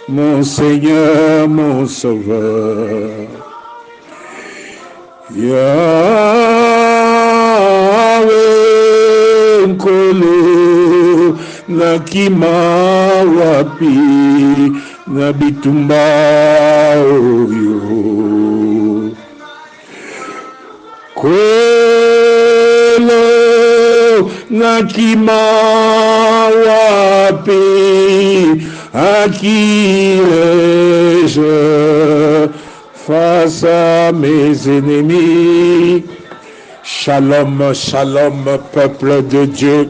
mon Seigneur, mon Sauveur. Yahweh nkolo nakima wapi na bitumba oyo nkolo nakima wapi akirai-je face à mes ennemis. Shalom, shalom, peuple de Dieu.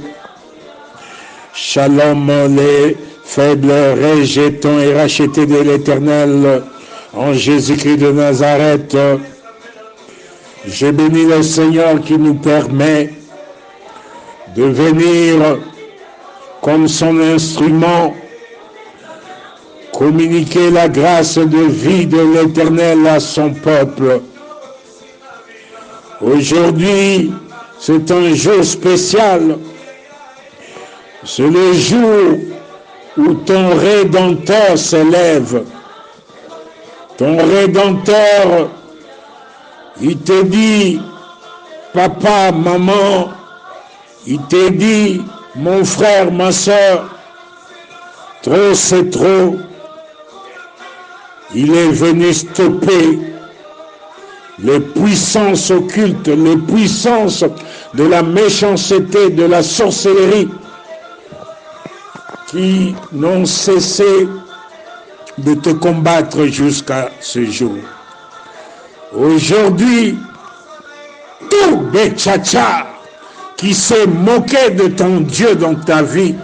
Shalom, les faibles rejetons et rachetés de l'Éternel en Jésus-Christ de Nazareth. Je bénis le Seigneur qui nous permet de venir comme son instrument communiquer la grâce de vie de l'Éternel à son peuple. Aujourd'hui, c'est un jour spécial. C'est le jour où ton Rédempteur s'élève. Ton Rédempteur, il te dit, papa, maman, il te dit, mon frère, ma soeur, trop c'est trop. Il est venu stopper les puissances occultes, les puissances de la méchanceté, de la sorcellerie, qui n'ont cessé de te combattre jusqu'à ce jour. Aujourd'hui, tout Bétchacha qui s'est moqué de ton Dieu dans ta vie,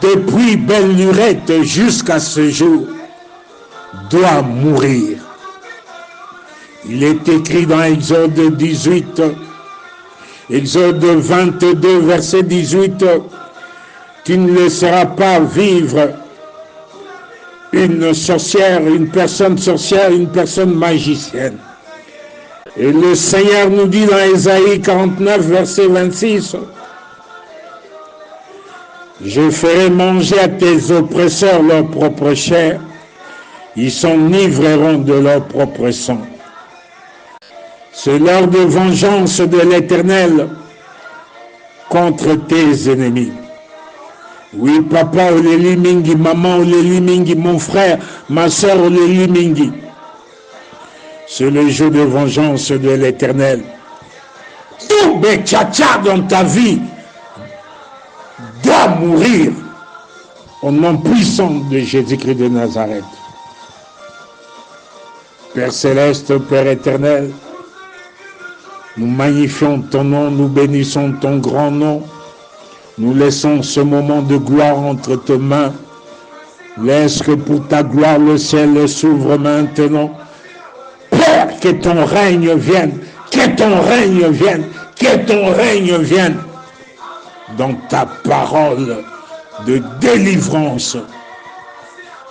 depuis belle lurette jusqu'à ce jour, doit mourir. Il est écrit dans Exode 18, Exode 22, verset 18, tu ne laisseras pas vivre une sorcière, une personne sorcière, une personne magicienne. Et le Seigneur nous dit dans Ésaïe 49, verset 26, je ferai manger à tes oppresseurs leur propre chair, ils s'enivreront de leur propre sang. C'est l'heure de vengeance de l'Éternel contre tes ennemis. Oui, papa, Oleli Mingi, maman, Oleli Mingi, mon frère, ma soeur, Oleli Mingi. C'est le jour de vengeance de l'Éternel. Tout Bétchacha dans ta vie doit mourir au nom puissant de Jésus-Christ de Nazareth. Père céleste, Père éternel, nous magnifions ton nom, nous bénissons ton grand nom. Nous laissons ce moment de gloire entre tes mains. Laisse que pour ta gloire le ciel s'ouvre maintenant. Père, que ton règne vienne, que ton règne vienne, que ton règne vienne dans ta parole de délivrance,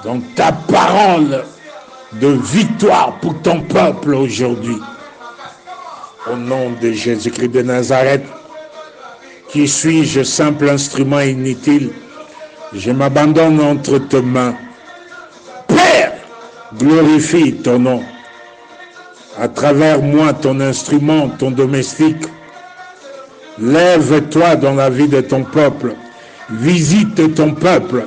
dans ta parole de victoire pour ton peuple aujourd'hui. Au nom de Jésus-Christ de Nazareth, qui suis-je, simple instrument inutile, je m'abandonne entre tes mains. Père, glorifie ton nom. À travers moi, ton instrument, ton domestique, lève-toi dans la vie de ton peuple. Visite ton peuple.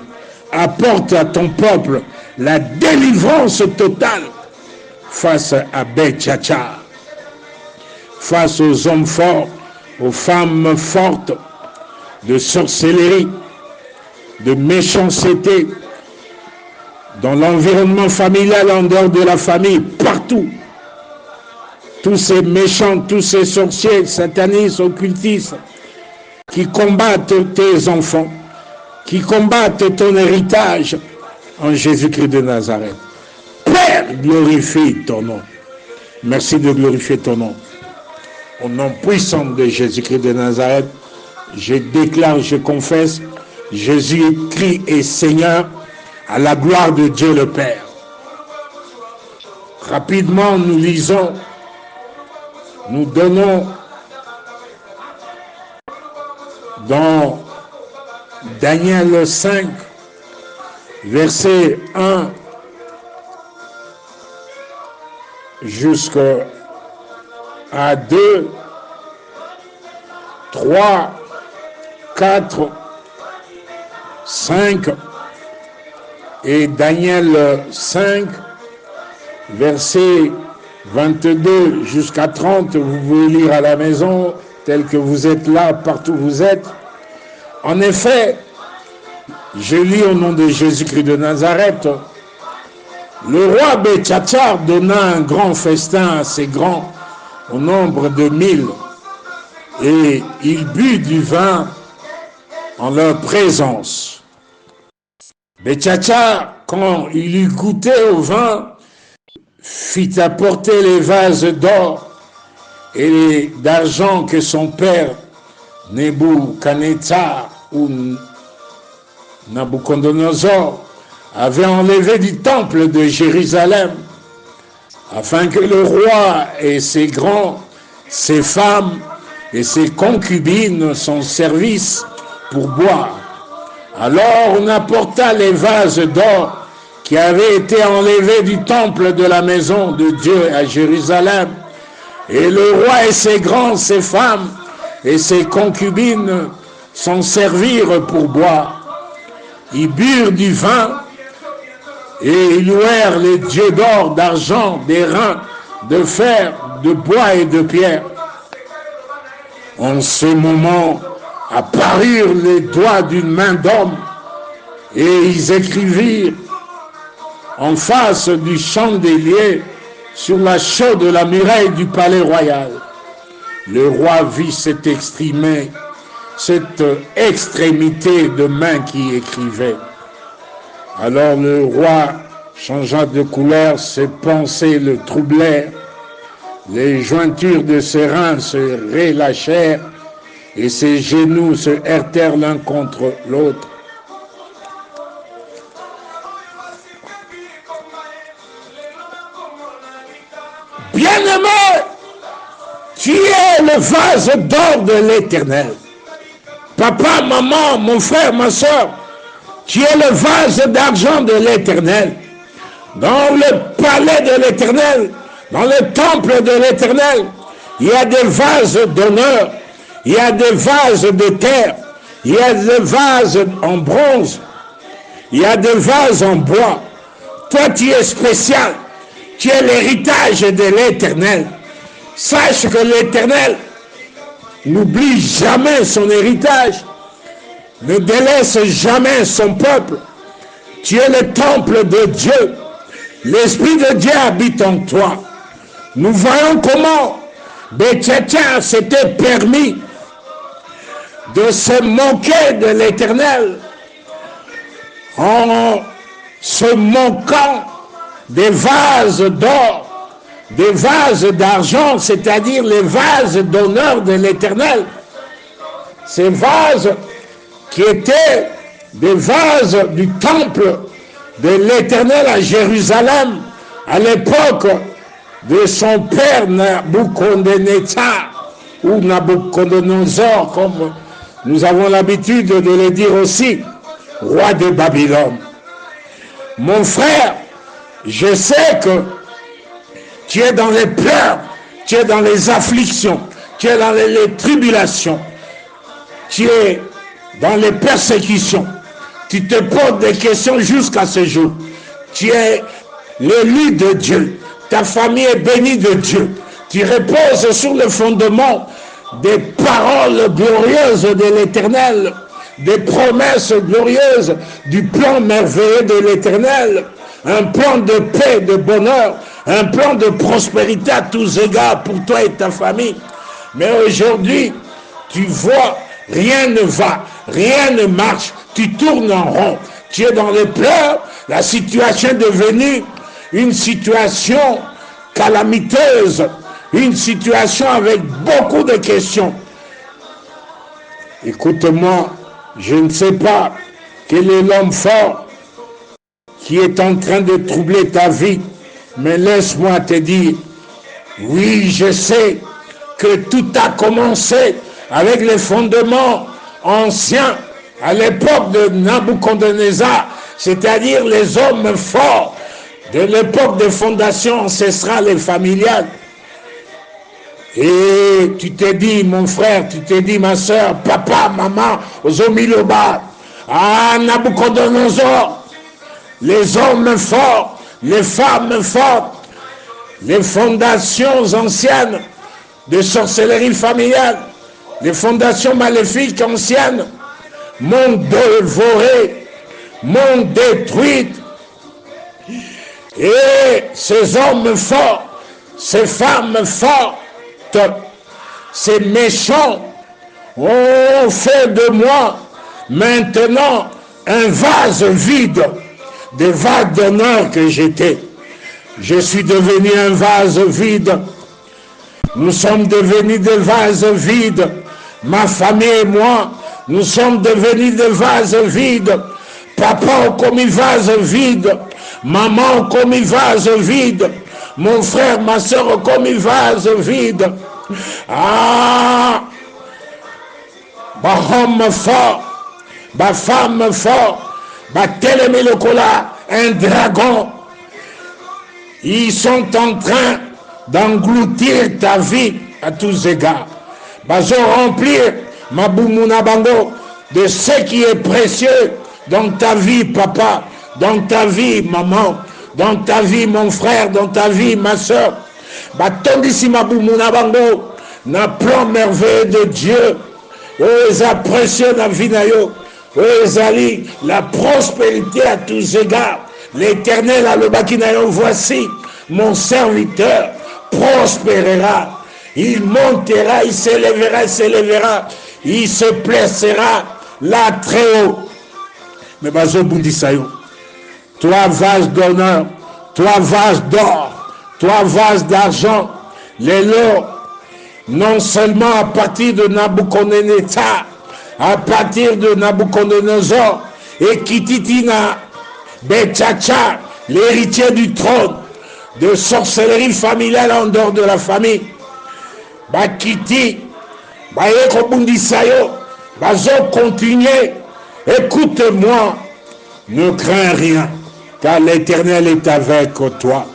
Apporte à ton peuple la délivrance totale face à Bétchacha, face aux hommes forts, aux femmes fortes, de sorcellerie, de méchanceté, dans l'environnement familial, en dehors de la famille, partout. Tous ces méchants, tous ces sorciers, satanistes, occultistes, qui combattent tes enfants, qui combattent ton héritage en Jésus-Christ de Nazareth. Père, glorifie ton nom. Merci de glorifier ton nom. Au nom puissant de Jésus-Christ de Nazareth, je déclare, je confesse, Jésus-Christ est Seigneur à la gloire de Dieu le Père. Rapidement, nous lisons, nous donnons dans Daniel 5, verset 1 jusqu'à 2, 3, 4, 5 et Daniel 5, verset 22 jusqu'à 30, vous pouvez lire à la maison, tel que vous êtes là, partout où vous êtes. En effet, je lis au nom de Jésus-Christ de Nazareth, le roi Beltchatsar donna un grand festin assez grand, au nombre de 1000, et il but du vin en leur présence. Beltchatsar, quand il eut goûté au vin, fit apporter les vases d'or et d'argent que son père Nebuchadnezzar ou Nabucodonosor avait enlevé du temple de Jérusalem, afin que le roi et ses grands, ses femmes et ses concubines s'en servissent pour boire. Alors on apporta les vases d'or qui avaient été enlevés du temple de la maison de Dieu à Jérusalem, et le roi et ses grands, ses femmes et ses concubines s'en servirent pour boire. Ils burent du vin et ils louèrent les dieux d'or, d'argent, d'airain, de fer, de bois et de pierre. En ce moment apparurent les doigts d'une main d'homme et ils écrivirent en face du chandelier sur la chaude de la muraille du palais royal. Le roi vit cette extrémité de main qui écrivait. Alors le roi changea de couleur, ses pensées le troublèrent, les jointures de ses reins se relâchèrent et ses genoux se heurtèrent l'un contre l'autre. Bien-aimé, tu es le vase d'or de l'Éternel. Papa, maman, mon frère, ma soeur, tu es le vase d'argent de l'Éternel. Dans le palais de l'Éternel, dans le temple de l'Éternel, il y a des vases d'honneur, il y a des vases de terre, il y a des vases en bronze, il y a des vases en bois. Toi, tu es spécial. Tu es l'héritage de l'Éternel. Sache que l'Éternel n'oublie jamais son héritage, ne délaisse jamais son peuple. Tu es le temple de Dieu. L'Esprit de Dieu habite en toi. Nous voyons comment Beltchatsar s'était permis de se moquer de l'Éternel en se moquant des vases d'or, des vases d'argent, c'est-à-dire les vases d'honneur de l'Éternel. Ces vases qui étaient des vases du temple de l'Éternel à Jérusalem, à l'époque de son père Nabucodonosor, ou Nabucodonosor, comme nous avons l'habitude de le dire aussi, roi de Babylone. Mon frère, je sais que tu es dans les pleurs, tu es dans les afflictions, tu es dans les tribulations, tu es dans les persécutions. Tu te poses des questions jusqu'à ce jour. Tu es l'élu de Dieu. Ta famille est bénie de Dieu. Tu reposes sur le fondement des paroles glorieuses de l'Éternel, des promesses glorieuses du plan merveilleux de l'Éternel. Un plan de paix, de bonheur, un plan de prospérité à tous égards pour toi et ta famille. Mais aujourd'hui, tu vois, rien ne va, rien ne marche, tu tournes en rond, tu es dans les pleurs, la situation est devenue une situation calamiteuse, une situation avec beaucoup de questions. Écoute-moi, je ne sais pas quel est l'homme fort qui est en train de troubler ta vie, mais laisse-moi te dire, oui, je sais que tout a commencé avec les fondements anciens à l'époque de Nabucodonosor. c'est-à-dire les hommes forts de l'époque de fondation ancestrale et familiale. Et tu t'es dit, mon frère, tu t'es dit, ma soeur, papa, maman, Ozomiloba, ah, Nabucodonosor, les hommes forts, les femmes fortes, les fondations anciennes de sorcellerie familiale, les fondations maléfiques anciennes m'ont dévoré, m'ont détruite. Et ces hommes forts, ces femmes fortes, ces méchants ont fait de moi maintenant un vase vide, des vagues d'honneur que j'étais. Je suis devenu un vase vide. Nous sommes devenus des vases vides. Ma famille et moi, nous sommes devenus des vases vides. Papa a commis vase vide. Maman a commis vase vide. Mon frère, ma soeur a commis vase vide. Ah! Ma homme fort, ma femme fort, ma télémé le cola, un dragon. Ils sont en train d'engloutir ta vie à tous égards. Bazo remplir ma boumouna bango de ce qui est précieux dans ta vie, papa, dans ta vie, maman, dans ta vie, mon frère, dans ta vie, ma soeur. Batondisi ma boumouna bango, na plan merveilleux de Dieu. Oh, eza précieux na vie na yo. Oh, ezali la prospérité à tous égards. L'Éternel a le baki na yo, voici mon serviteur prospérera. Il montera, il s'élèvera, il se placera là très haut. Mais bazo bundisayo, toi vase d'honneur, toi vase d'or, toi vase d'argent, les lots, non seulement à partir de Nabucodonosor, à partir de Nabucodonosor et Kititina, Betchacha, l'héritier du trône, de sorcellerie familiale en dehors de la famille. Bakiti, Bayeko Bundisayo, Bazo continuer. Écoute-moi, ne crains rien, car l'Éternel est avec toi.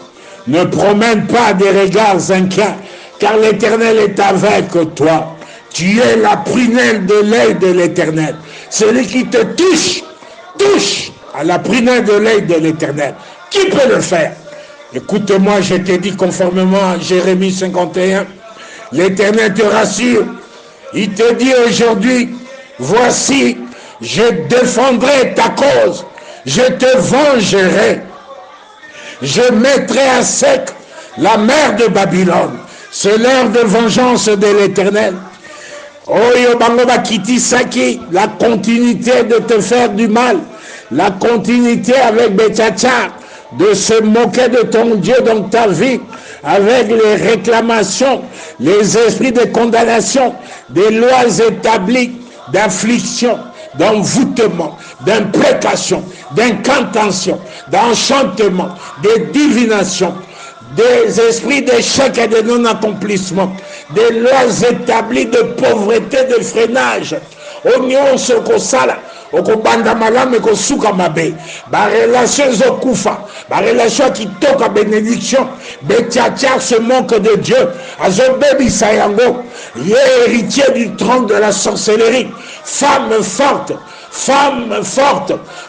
Ne promène pas des regards inquiets, car l'Éternel est avec toi. Tu es la prunelle de l'œil de l'Éternel. Celui qui te touche, touche à la prunelle de l'œil de l'Éternel. Qui peut le faire? Écoute-moi, je t'ai dit conformément à Jérémie 51, l'Éternel te rassure. Il te dit aujourd'hui, voici, je défendrai ta cause, je te vengerai. Je mettrai à sec la mer de Babylone. C'est l'heure de vengeance de l'Éternel. Oyo bangoba kiti saki, la continuité de te faire du mal, la continuité avec Betchacha, de se moquer de ton Dieu dans ta vie, avec les réclamations, les esprits de condamnation, des lois établies d'affliction, d'envoûtement, d'imprécation, d'incantation, d'enchantement, de divination, des esprits d'échec et de non-accomplissement, des lois établies de pauvreté, de freinage. Oignon se kosala, okobanda malame kosuka mabe, ba relation zokufa, ba relation qui toque à bénédiction, Betchacha se manque de Dieu, azobebi sayango, héritier du trône de la sorcellerie, femme forte,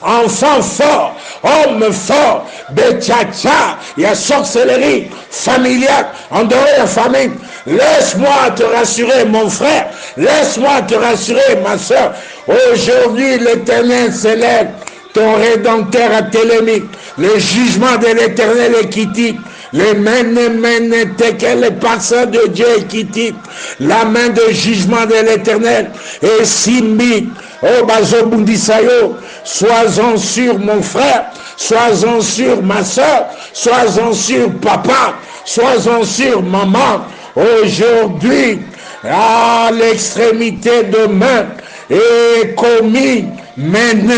enfant fort, homme fort, Betchacha, il y a sorcellerie familiale, en dehors de la famille. Laisse-moi te rassurer, mon frère, laisse-moi te rassurer, ma soeur. Aujourd'hui, l'Éternel s'élève, ton Rédempteur a télémi, le jugement de l'Éternel est quitté. Les mène tekel, les personnes de Dieu est quitté. La main de jugement de l'Éternel est simbi. Oh, Bazobundisayo, sois-en sûr, mon frère, sois-en sûr, ma soeur, sois-en sûr, papa, sois-en sûr, maman. Aujourd'hui, à l'extrémité de main, est commis, mène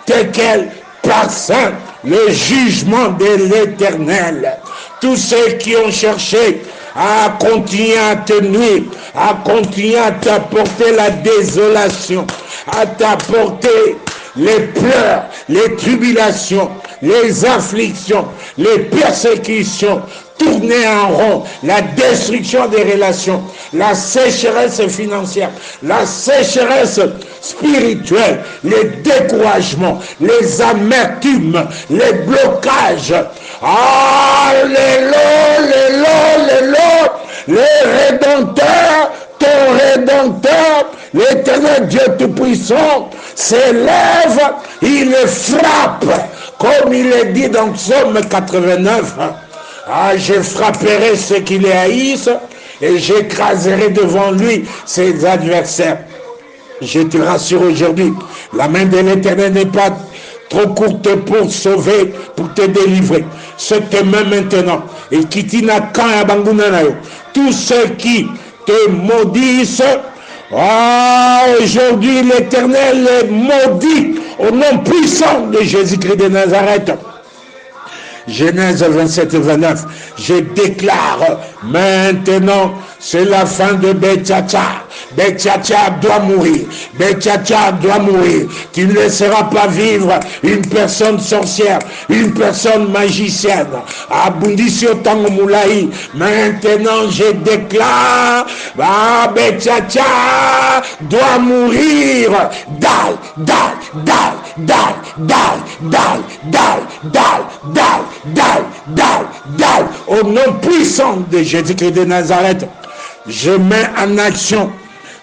tekel, personne, le jugement de l'Éternel. Tous ceux qui ont cherché à continuer à te nuire, à continuer à t'apporter la désolation, à t'apporter les pleurs, les tribulations, les afflictions, les persécutions, tourner en rond, la destruction des relations, la sécheresse financière, la sécheresse spirituelle, les découragements, les amertumes, les blocages. Les rédempteurs, ton rédempteur, l'éternel Dieu Tout-Puissant, s'élève, il frappe, comme il est dit dans Psaume 89. Je frapperai ceux qui les haïssent et j'écraserai devant lui ses adversaires. Je te rassure aujourd'hui, la main de l'Éternel n'est pas trop courte pour sauver, pour te délivrer. Cette main maintenant, et qui tina quand à Bangunanayo, tous ceux qui te maudissent, aujourd'hui l'Éternel est maudit au nom puissant de Jésus-Christ de Nazareth. Genèse 27 et 29, je déclare maintenant, c'est la fin de Betchacha. Betchacha doit mourir. Betchacha doit mourir. Tu ne laisseras pas vivre une personne sorcière, une personne magicienne. Abundisio Tango Moulaï. Maintenant, je déclare, Betchacha doit mourir. Dal, dal, dal, dal, dal, dal, dal, dal, dal, dal, dal, dal. Au nom puissant de Jésus-Christ de Nazareth, je mets en action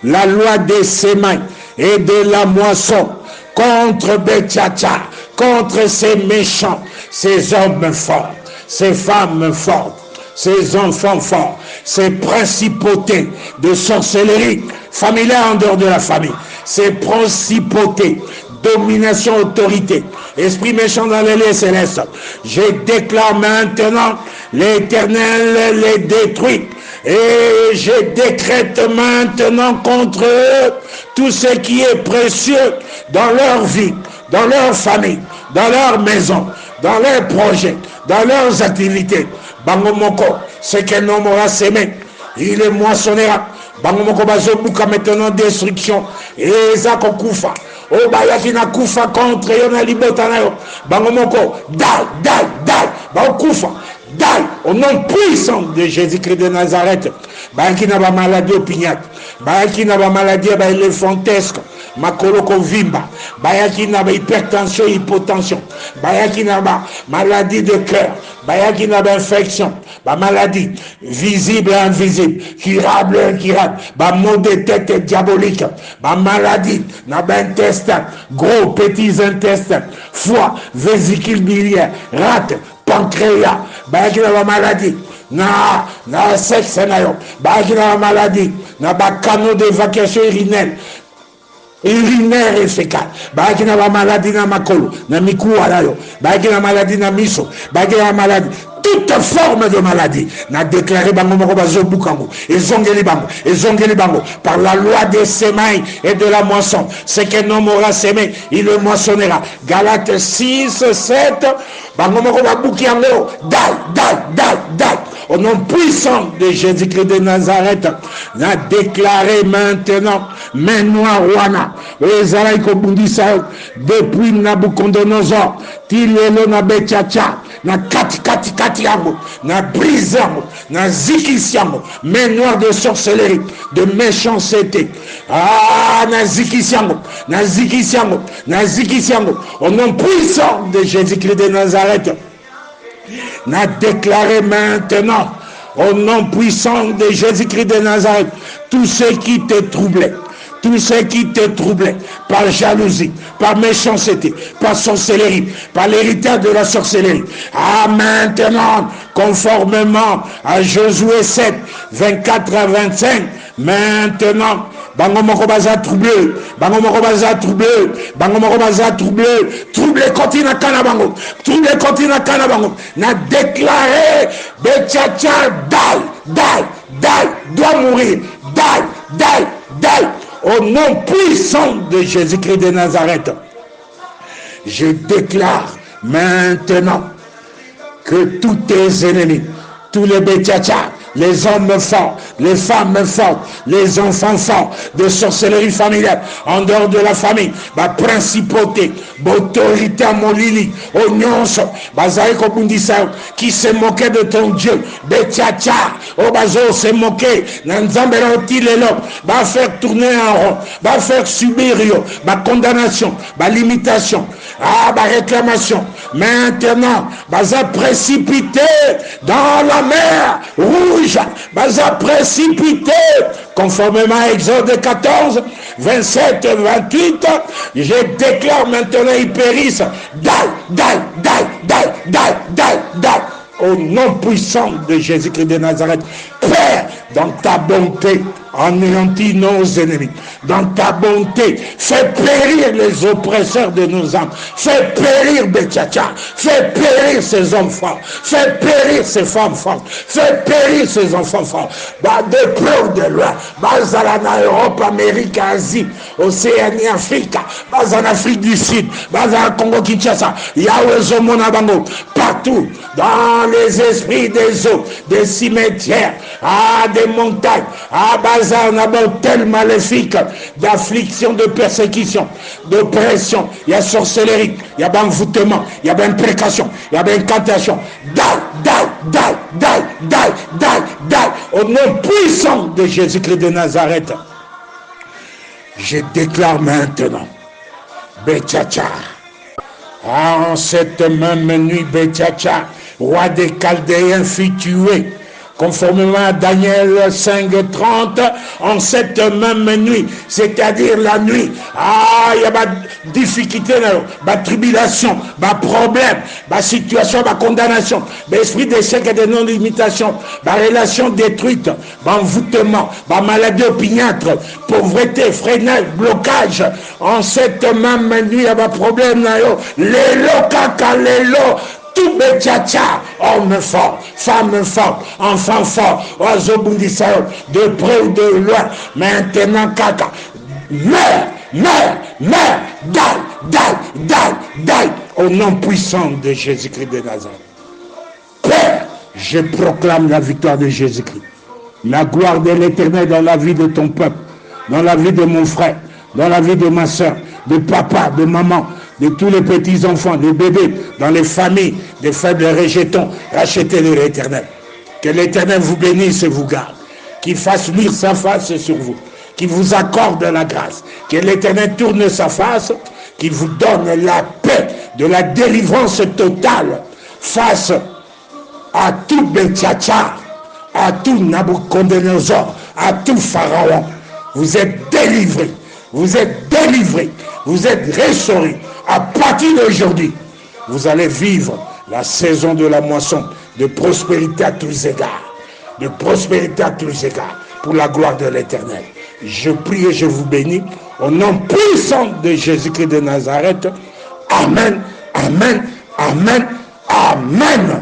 la loi des semailles et de la moisson contre Betchacha, contre ces méchants, ces hommes forts, ces femmes fortes, ces enfants forts, ces principautés de sorcellerie familiale en dehors de la famille, ces principautés, domination, autorité, esprit méchant dans les lieux célestes. Je déclare maintenant, l'Éternel les détruit. Et je décrète maintenant contre eux tout ce qui est précieux dans leur vie, dans leur famille, dans leur maison, dans leurs projets, dans leurs activités. Bangomoko, ce qu'un homme aura semé, il est moissonnera. Bangomoko bazobuka maintenant destruction. Et Zako Koufa. Oh bayaki na kufa contre yo na libota na yo. Bangomoko, dal, Bakufa. Dal, au nom puissant de Jésus-Christ de Nazareth. Bayaki na ba maladie opiniate. Bayaki na ba maladie ba éléphantesque. Makoloko vimba. Bayaki na ba hypertension, hypotension. Bayaki na ba maladie de cœur. Bayaki na ba infection. Ba maladie visible et invisible. Curable et incurable. Ba maux de tête diabolique. Ba maladie na ba intestin. Gros, petits intestins. Foie, vésicule biliaire. Rate, pancréas. Bayaki na ba maladie. Na sexe na yo. Bayaki na ba maladie. Na ba canaux d'évacuation urinaire et fécal. Bayaki na ba maladie na makolo. Na mikuwa na yo. Bayaki na maladie na miso. Bayaki na maladie. Toute forme de maladie n'a déclaré bango moko bazobukango ezongeli bango par la loi des semailles et de la moisson. Ce qu'un homme aura semé, il le moissonnera. Galates 6, 7, bango moko babukiango dal. Au nom puissant de Jésus-Christ de Nazareth, n'a déclaré maintenant, main noire wana, depuis Nabucodonosor, Tilelo na Betchacha, na kati yango, na brise yango, na zikisi yango, main noire de sorcellerie, de méchanceté. Na zikisi yango, au nom puissant de Jésus-Christ de Nazareth, n'a déclaré maintenant, au nom puissant de Jésus-Christ de Nazareth, tout ce qui te troublait, par jalousie, par méchanceté, par sorcellerie, par l'héritage de la sorcellerie. Maintenant, conformément à Josué 7, 24 à 25, maintenant, bango moko baza troublé, troublé continue kana bango, n'a déclaré Betchacha dal, doit mourir, dal, au nom puissant de Jésus-Christ de Nazareth. Je déclare maintenant que tous tes ennemis, tous les Betchacha, les hommes forts, les femmes fortes, les enfants forts, de sorcellerie familiale, en dehors de la famille, ma principauté, autorité à Molili, au nyonso, bazaïko bundisa, qui se moquait de ton Dieu, Betiacha, au bazo se moquer, Nanzambeloti lelo, va faire tourner en rond, va faire subir, ma condamnation, ma limitation, ma réclamation. Maintenant, baza précipité dans la mer rouge, baza précipité, conformément à Exode 14, 27 et 28, je déclare maintenant, ils périssent, au nom puissant de Jésus-Christ de Nazareth. Père, dans ta bonté, anéantis nos ennemis. Dans ta bonté, fais périr les oppresseurs de nos âmes. Fais périr Betchacha. Fais périr ces hommes forts. Fais périr ces femmes fortes. Fais périr ces enfants forts. De près ou de loin. En Europe, Amérique, Asie, Océanie, Afrique. En Afrique du Sud. En Congo, Kinshasa. Yahweh Zomonabango. Partout. Dans les esprits des eaux, des cimetières, des montagnes, on a beau tel maléfique d'affliction, de persécution, d'oppression, il y a sorcellerie, il y a envoûtement, il y a imprécation, il y a incantation. Die, au nom puissant de Jésus-Christ de Nazareth. Je déclare maintenant, Betchacha, en cette même nuit, Betchacha, roi des Chaldéens, fut tué. Conformément à Daniel 5:30, en cette même nuit, c'est-à-dire la nuit, il y a ma difficulté, ma tribulation, ma problème, ma situation, ma condamnation, l'esprit d'échec et de non-limitation, ma relation détruite, ma envoûtement, ma maladie opiniâtre, pauvreté, freinage, blocage. En cette même nuit, il y a ma problème, lélo, kaka, lélo, tout Betchacha, homme fort, femme forte, enfant fort, oiseau bundissao, de près ou de loin, maintenant kaka, meurs, die, au nom puissant de Jésus-Christ de Nazareth. Père, je proclame la victoire de Jésus-Christ, la gloire de l'Éternel dans la vie de ton peuple, dans la vie de mon frère, dans la vie de ma soeur, de papa, de maman, de tous les petits-enfants, des bébés, dans les familles, des faibles rejetons, rachetez de l'Éternel. Que l'Éternel vous bénisse et vous garde. Qu'il fasse luire sa face sur vous. Qu'il vous accorde la grâce. Que l'Éternel tourne sa face. Qu'il vous donne la paix, de la délivrance totale face à tout Betchacha, à tout Nabucodonosor, à tout Pharaon. Vous êtes délivrés. Vous êtes délivrés. Vous êtes restaurés. À partir d'aujourd'hui, vous allez vivre la saison de la moisson, de prospérité à tous égards. De prospérité à tous égards, pour la gloire de l'Éternel. Je prie et je vous bénis, au nom puissant de Jésus-Christ de Nazareth. Amen, amen, amen, amen.